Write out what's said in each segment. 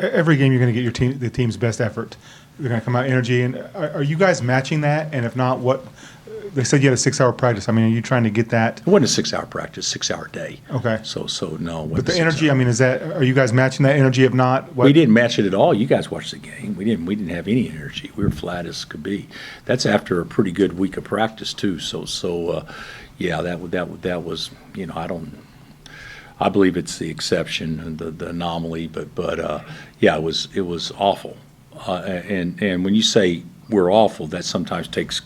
every game you're going to get the team's best effort. They're going to come out energy. And are you guys matching that? And if not, what? They said you had a 6-hour practice. I mean, are you trying to get that? It wasn't a 6-hour practice, 6-hour day. Okay. So no. But the energy, I mean, are you guys matching that energy? If not, what? We didn't match it at all. You guys watched the game. We didn't have any energy. We were flat as could be. That's after a pretty good week of practice too. Yeah, that was, I believe it's the exception and the anomaly, but yeah, it was awful. And when you say we're awful, that sometimes takes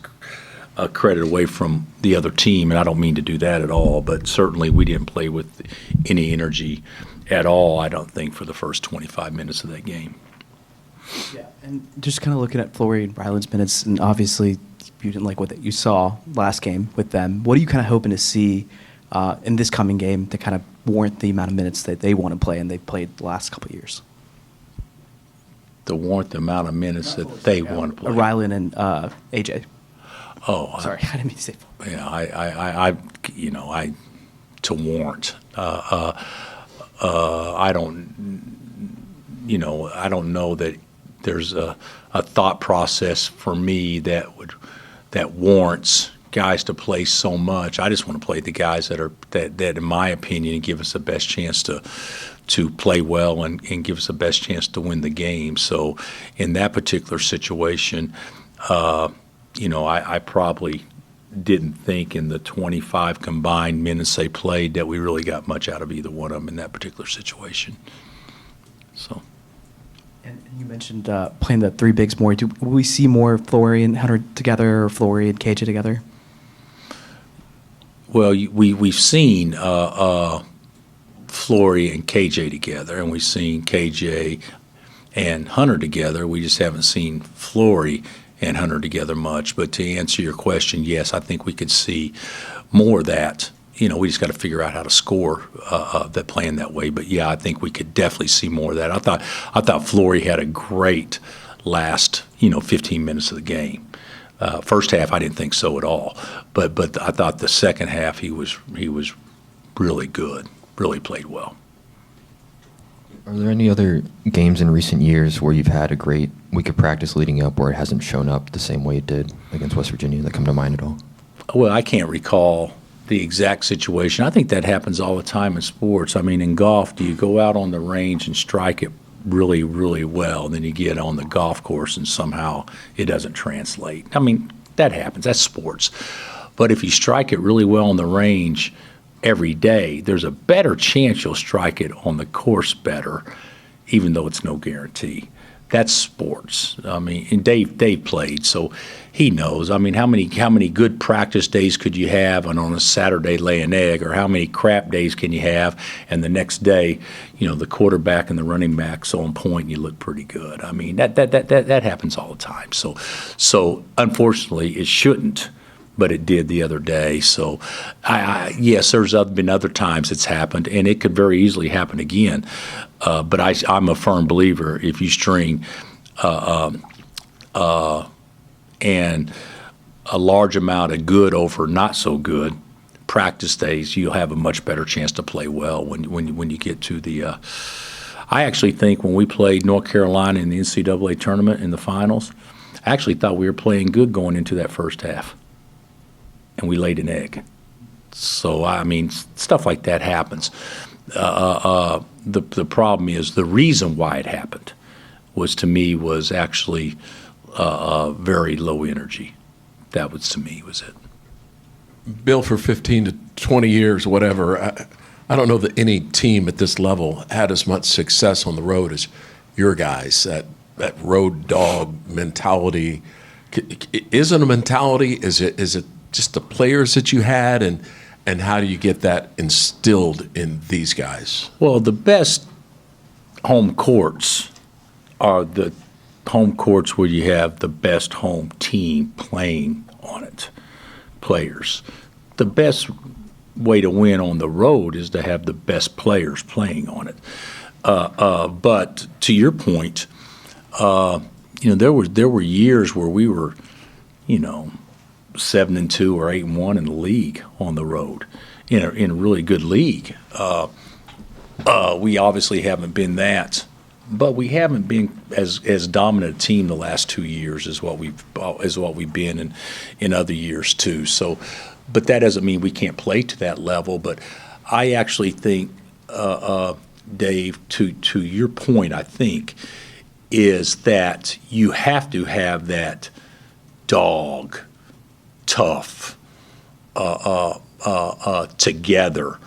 credit away from the other team, and I don't mean to do that at all, but certainly we didn't play with any energy at all, I don't think, for the first 25 minutes of that game. Yeah, and just kind of looking at Flory and Ryland's minutes, and obviously you didn't like what you saw last game with them. What are you kind of hoping to see in this coming game to kind of warrant the amount of minutes that they want to play and they've played the last couple of years? To warrant the amount of minutes that they want to play. Ryland and AJ. Oh, sorry, I didn't mean to say. Yeah, I to warrant. I don't know that there's a thought process for me that warrants guys to play so much. I just want to play the guys that in my opinion give us the best chance to play well and give us the best chance to win the game. So in that particular situation, I probably didn't think in the 25 combined minutes they played that we really got much out of either one of them in that particular situation. So. And you mentioned playing the three bigs more. Will we see more Flory and Hunter together or Flory and KJ together? Well, we've seen Flory and KJ together, and we've seen KJ and Hunter together. We just haven't seen Flory and Hunter together much. But to answer your question, yes, I think we could see more of that. We just got to figure out how to score that playing that way. But yeah, I think we could definitely see more of that. I thought Flory had a great last 15 minutes of the game. First half, I didn't think so at all. But I thought the second half he was really good. Really played well. Are there any other games in recent years where you've had a great week of practice leading up where it hasn't shown up the same way it did against West Virginia that come to mind at all? Well, I can't recall the exact situation. I think that happens all the time in sports. I mean, in golf, do you go out on the range and strike it really, really well, then you get on the golf course and somehow it doesn't translate? I mean, that happens. That's sports. But if you strike it really well on the range every day, there's a better chance you'll strike it on the course better, even though it's no guarantee. That's sports. I mean, and Dave played, so he knows. I mean, how many good practice days could you have on a Saturday lay an egg, or how many crap days can you have, and the next day, the quarterback and the running back's on point and you look pretty good. I mean, that happens all the time. So unfortunately, it shouldn't. But it did the other day. So, yes, there's been other times it's happened, and it could very easily happen again. But I'm a firm believer if you string and a large amount of good over not so good practice days, you'll have a much better chance to play well when you get to the. I actually think when we played North Carolina in the NCAA tournament in the finals, I actually thought we were playing good going into that first half. And we laid an egg. So, I mean, stuff like that happens. The problem is the reason why it happened was actually very low energy. That was, to me, was it. Bill, for 15 to 20 years, whatever, I don't know that any team at this level had as much success on the road as your guys. That road dog mentality. Is it a mentality? Is it just the players that you had, and how do you get that instilled in these guys? Well, the best home courts are the home courts where you have the best home team playing on it, players. The best way to win on the road is to have the best players playing on it. But to your point, there were years where we were, 7-2 or 8-1 in the league on the road, in a really good league. We obviously haven't been that but we haven't been as dominant a team the last 2 years as what we've been in other years too. So, but that doesn't mean we can't play to that level. But I actually think, Dave, to your point, I think is that you have to have that dog, tough, together,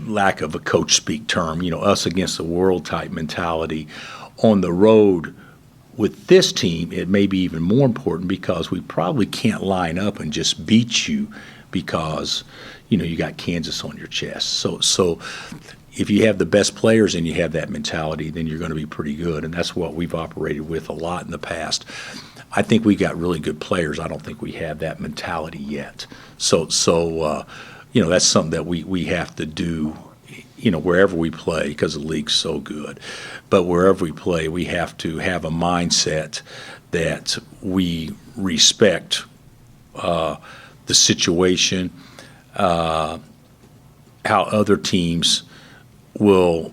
lack of a coach speak term, us against the world type mentality. On the road with this team, it may be even more important because we probably can't line up and just beat you because, you got Kansas on your chest. So if you have the best players and you have that mentality, then you're going to be pretty good. And that's what we've operated with a lot in the past. I think we got really good players. I don't think we have that mentality yet. So that's something that we have to do, wherever we play because the league's so good. But wherever we play, we have to have a mindset that we respect the situation, how other teams will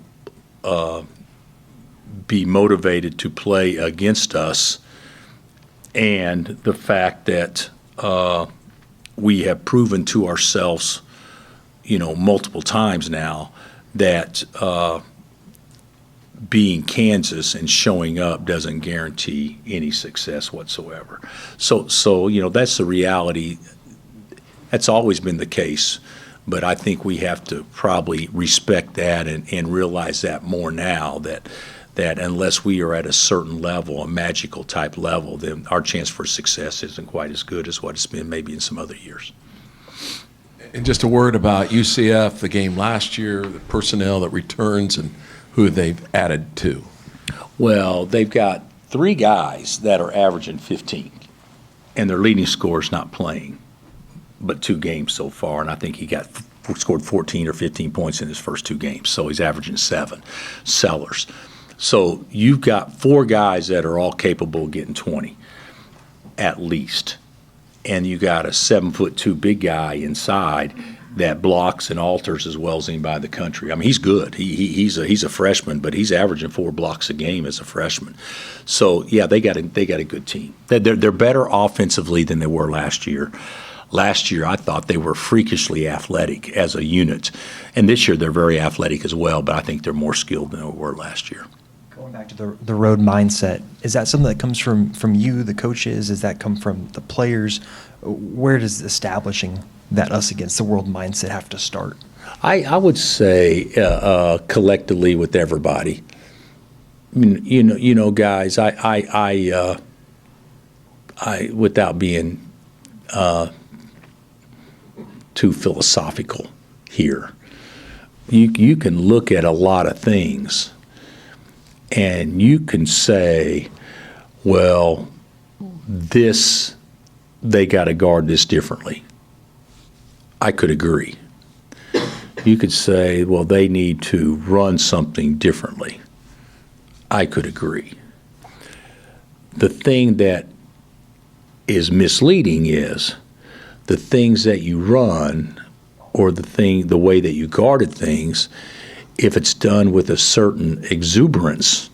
be motivated to play against us, and the fact that we have proven to ourselves, multiple times now that being Kansas and showing up doesn't guarantee any success whatsoever. So that's the reality. That's always been the case, but I think we have to probably respect that and realize that more now that unless we are at a certain level, a magical type level, then our chance for success isn't quite as good as what it's been maybe in some other years. And just a word about UCF, the game last year, the personnel that returns and who they've added to. Well, they've got 3 guys that are averaging 15, and their leading scorer is not playing but 2 games so far, and I think he scored 14 or 15 points in his first 2 games, so he's averaging 7. Sellers. So you've got 4 guys that are all capable of getting 20, at least. And you got a 7'2" big guy inside that blocks and alters as well as anybody in the country. I mean, he's good. He's a freshman, but he's averaging 4 blocks a game as a freshman. So yeah, they got a good team. They're better offensively than they were last year. Last year, I thought they were freakishly athletic as a unit, and this year they're very athletic as well. But I think they're more skilled than they were last year. Going back to the road mindset, is that something that comes from you, the coaches? Does that come from the players? Where does establishing that us against the world mindset have to start? I would say collectively with everybody. Guys, I without being too philosophical here, you can look at a lot of things and you can say, well, they got to guard this differently. I could agree. You could say, well, they need to run something differently. I could agree. The thing that is misleading is the things that you run or the way that you guarded things, if it's done with a certain exuberance,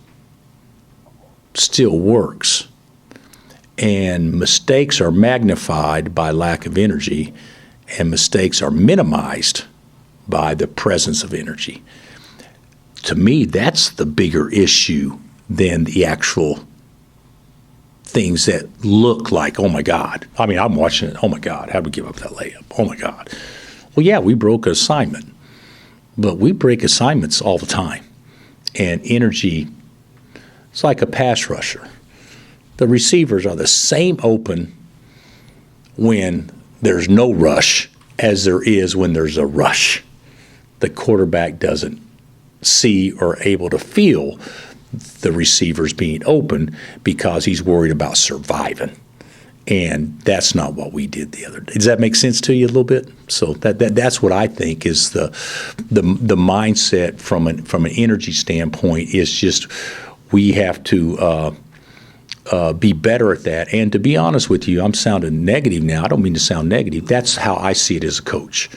still works. And mistakes are magnified by lack of energy, and mistakes are minimized by the presence of energy. To me, that's the bigger issue than the actual things that look like, oh my God. I mean, I'm watching it, oh my God, how'd we give up that layup? Oh my God. Well, yeah, we broke an assignment, but we break assignments all the time. And energy, it's like a pass rusher. The receivers are the same open when there's no rush as there is when there's a rush. The quarterback doesn't see or able to feel the receivers being open because he's worried about surviving. And that's not what we did the other day. Does that make sense to you a little bit? So that's what I think is the mindset from an energy standpoint is just we have to be better at that. And to be honest with you, I'm sounding negative now. I don't mean to sound negative. That's how I see it as a coach.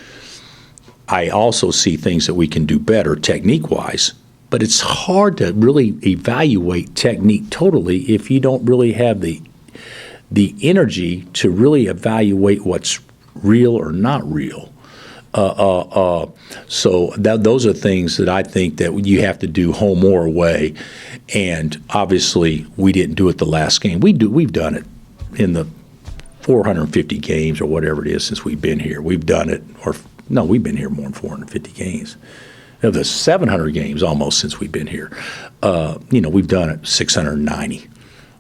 I also see things that we can do better technique-wise, but it's hard to really evaluate technique totally if you don't really have the energy to really evaluate what's real or not real. So those are things that I think that you have to do home or away, and obviously we didn't do it the last game. We've done it in the 450 games or whatever it is since we've been here. We've done it, or no, we've been here more than 450 games. Of the 700 games almost since we've been here. We've done it 690,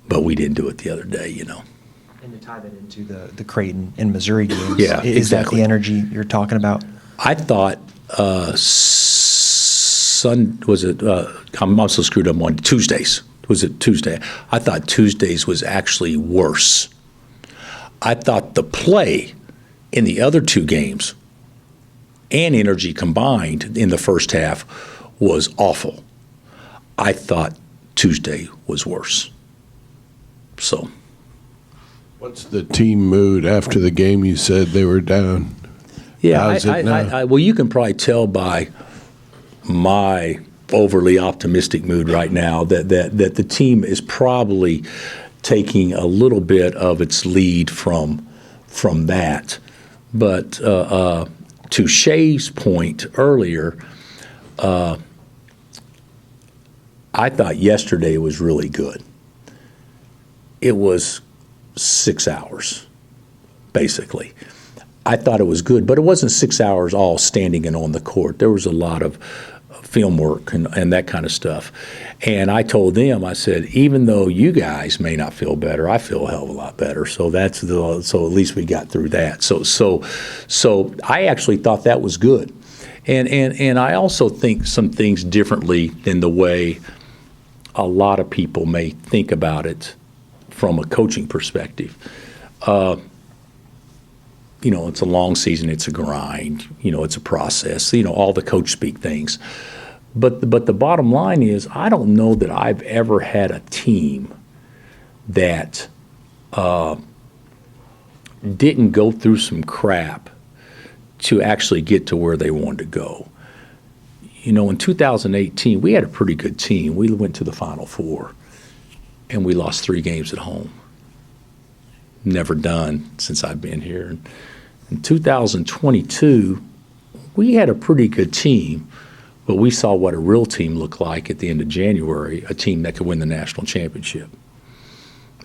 but we didn't do it the other day, And to tie that into the Creighton and Missouri games, Yeah, is exactly. that the energy you're talking about? I thought I'm also screwed up on Tuesdays. Was it Tuesday? I thought Tuesdays was actually worse. I thought the play in the other two games and energy combined in the first half was awful. I thought Tuesday was worse. So. What's the team mood after the game? You said they were down. Yeah, How's it now? well, you can probably tell by my overly optimistic mood right now that the team is probably taking a little bit of its lead from that. But to Shay's point earlier, I thought yesterday was really good. It was 6 hours, basically. I thought it was good, but it wasn't 6 hours all standing and on the court. There was a lot of film work and that kind of stuff. And I told them, I said, even though you guys may not feel better, I feel a hell of a lot better. So so at least we got through that. So I actually thought that was good. And I also think some things differently than the way a lot of people may think about it from a coaching perspective. It's a long season, it's a grind, it's a process, all the coach speak things. But the bottom line is, I don't know that I've ever had a team that didn't go through some crap to actually get to where they wanted to go. In 2018, we had a pretty good team. We went to the Final Four, and we lost 3 games at home. Never done since I've been here. In 2022, we had a pretty good team, but we saw what a real team looked like at the end of January, a team that could win the national championship.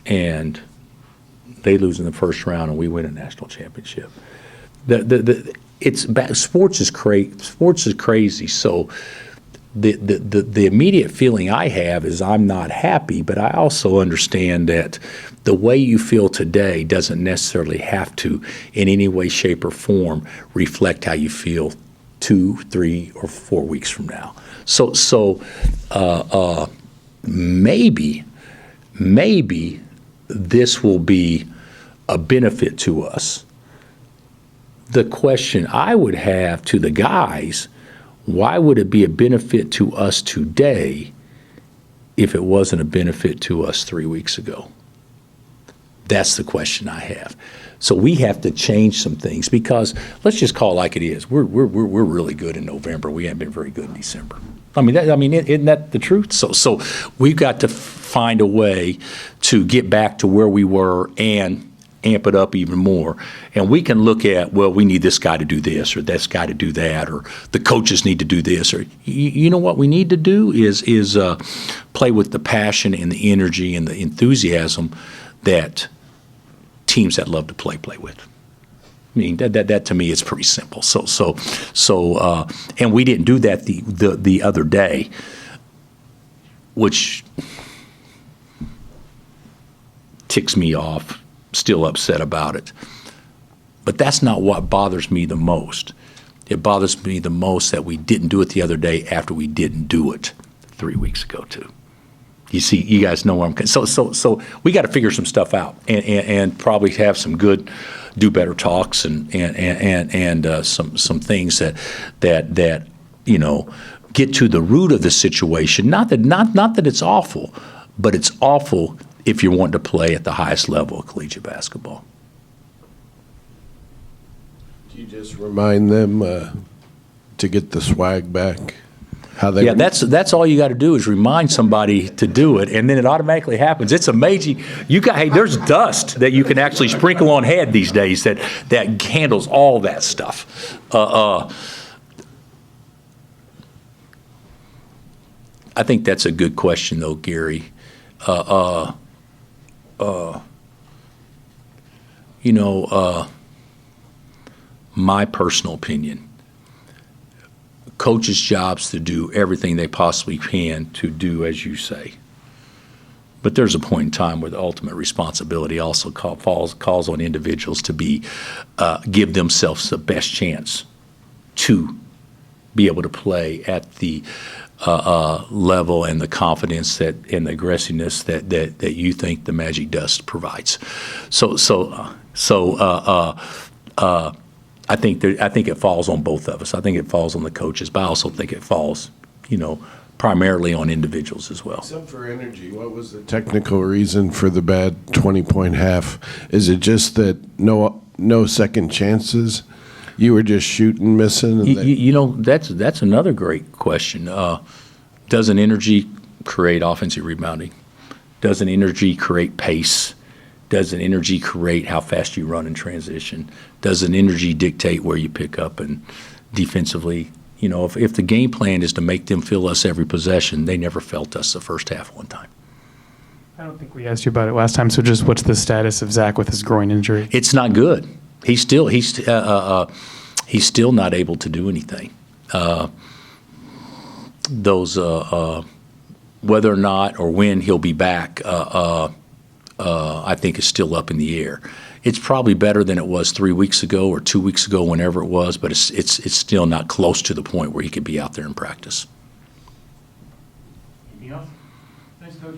And they lose in the first round, and we win a national championship. Sports is crazy. So the immediate feeling I have is I'm not happy, but I also understand that the way you feel today doesn't necessarily have to, in any way, shape, or form, reflect how you feel 2, 3, or 4 weeks from now. So maybe this will be a benefit to us. The question I would have to the guys, why would it be a benefit to us today if it wasn't a benefit to us 3 weeks ago? That's the question I have. So we have to change some things, because let's just call it like it is. We're really good in November. We haven't been very good in December. Isn't that the truth? So we've got to find a way to get back to where we were and amp it up even more. And we can look at, well, we need this guy to do this, or this guy to do that, or the coaches need to do this, or you know what we need to do is play with the passion and the energy and the enthusiasm that teams that love to play with. That to me is pretty simple. So and we didn't do that the other day, which ticks me off. Still upset about it. But that's not what bothers me the most. It bothers me the most that we didn't do it the other day after we didn't do it 3 weeks ago too. You see, you guys know where I'm. So we got to figure some stuff out and probably have some good, do better talks and some things that get to the root of the situation. Not that it's awful, but it's awful if you're wanting to play at the highest level of collegiate basketball. Do you just remind them to get the swag back? How they Yeah, that's all you got to do is remind somebody to do it, and then it automatically happens. It's amazing. Hey, there's dust that you can actually sprinkle on head these days that handles all that stuff. I think that's a good question, though, Gary. My personal opinion. Coaches' jobs to do everything they possibly can to do as you say. But there's a point in time where the ultimate responsibility also calls on individuals to give themselves the best chance to be able to play at the level and the confidence and the aggressiveness that you think the Magic Dust provides. I think it falls on both of us. I think it falls on the coaches, but I also think it falls, primarily on individuals as well. Except for energy, what was the technical reason for the bad 20-point half? Is it just that no second chances? You were just shooting, missing? And That's another great question. Doesn't energy create offensive rebounding? Doesn't energy create pace? Doesn't energy create how fast you run in transition? Doesn't energy dictate where you pick up and defensively? If the game plan is to make them feel us every possession, they never felt us the first half one time. I don't think we asked you about it last time. So just what's the status of Zach with his groin injury? It's not good. He's still not able to do anything. Whether or not or when he'll be back, I think is still up in the air. It's probably better than it was 3 weeks ago or 2 weeks ago, whenever it was, but it's still not close to the point where he could be out there in practice. Anything else? Thanks, Coach.